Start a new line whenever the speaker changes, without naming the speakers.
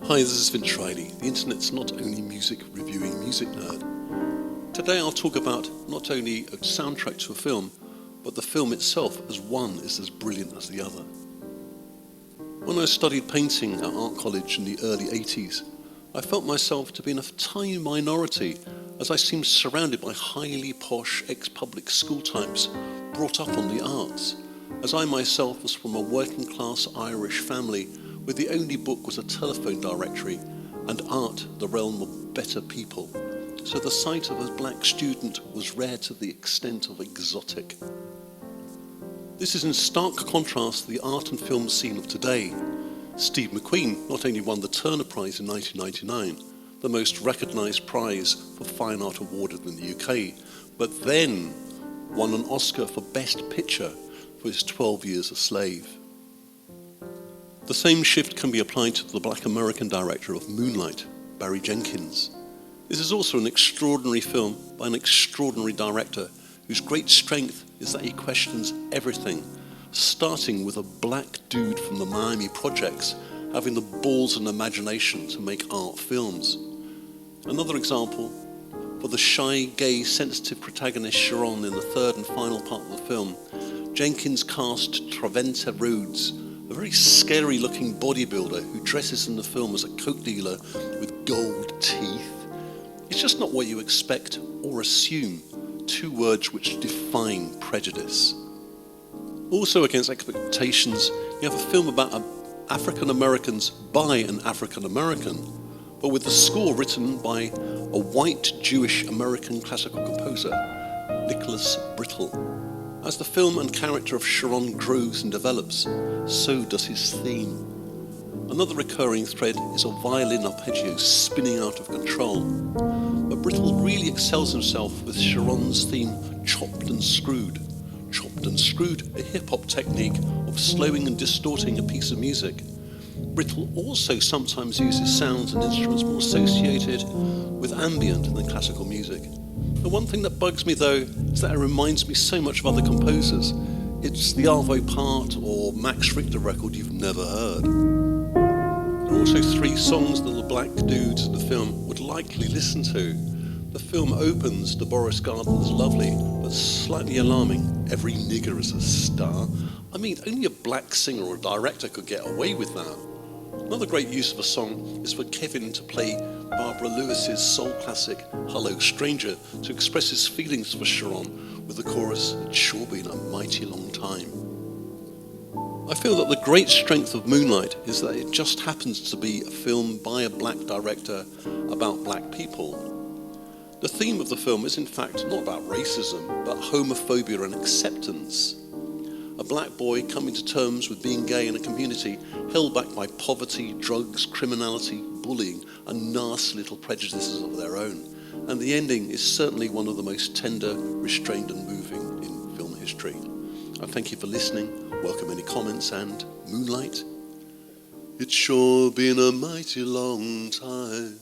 Hi, this is Vince Reilly, the internet's not only music reviewing music nerd. Today I'll talk about not only a soundtrack to a film, but the film itself, as one is as brilliant as the other. When I studied painting at art college in the early 80s, I felt myself to be in a tiny minority as I seemed surrounded by highly posh ex-public school types brought up on the arts, as I myself was from a working class Irish family where the only book was a telephone directory and art the realm of better people. So the sight of a black student was rare to the extent of exotic. This is in stark contrast to the art and film scene of today. Steve McQueen not only won the Turner Prize in 1999, the most recognised prize for fine art awarded in the UK, but then won an Oscar for Best Picture for his 12 Years a Slave. The same shift can be applied to the black American director of Moonlight, Barry Jenkins. This is also an extraordinary film by an extraordinary director whose great strength is that he questions everything, starting with a black dude from the Miami projects having the balls and imagination to make art films. Another example, for the shy, gay, sensitive protagonist Sharon in the third and final part of the film, Jenkins cast Treventa Rhodes, a very scary-looking bodybuilder who dresses in the film as a coke dealer with gold teeth. It's just not what you expect or assume, two words which define prejudice. Also against expectations, you have a film about African Americans by an African American, but with the score written by a white Jewish American classical composer, Nicholas Brittle. As the film and character of Sharon grows and develops, so does his theme. Another recurring thread is a violin arpeggio spinning out of control. But Brittle really excels himself with Sharon's theme Chopped and Screwed. Chopped and Screwed, a hip-hop technique of slowing and distorting a piece of music. Brittle also sometimes uses sounds and instruments more associated with ambient than classical music. The one thing that bugs me though is that it reminds me so much of other composers. It's the Arvo Part or Max Richter record you've never heard. There are also three songs that the black dudes in the film would likely listen to. The film opens to Boris Gardner's lovely but slightly alarming "Every Nigger is a Star." I mean, only a black singer or director could get away with that. Another great use of a song is for Kevin to play Barbara Lewis's soul classic "Hello Stranger" to express his feelings for Sharon with the chorus, "It's sure been a mighty long time." I feel that the great strength of Moonlight is that it just happens to be a film by a black director about black people. The theme of the film is in fact not about racism, but homophobia and acceptance. A black boy coming to terms with being gay in a community held back by poverty, drugs, criminality, bullying, and nasty little prejudices of their own. And the ending is certainly one of the most tender, restrained, and moving in film history. I thank you for listening, welcome any comments, and Moonlight. It's sure been a mighty long time.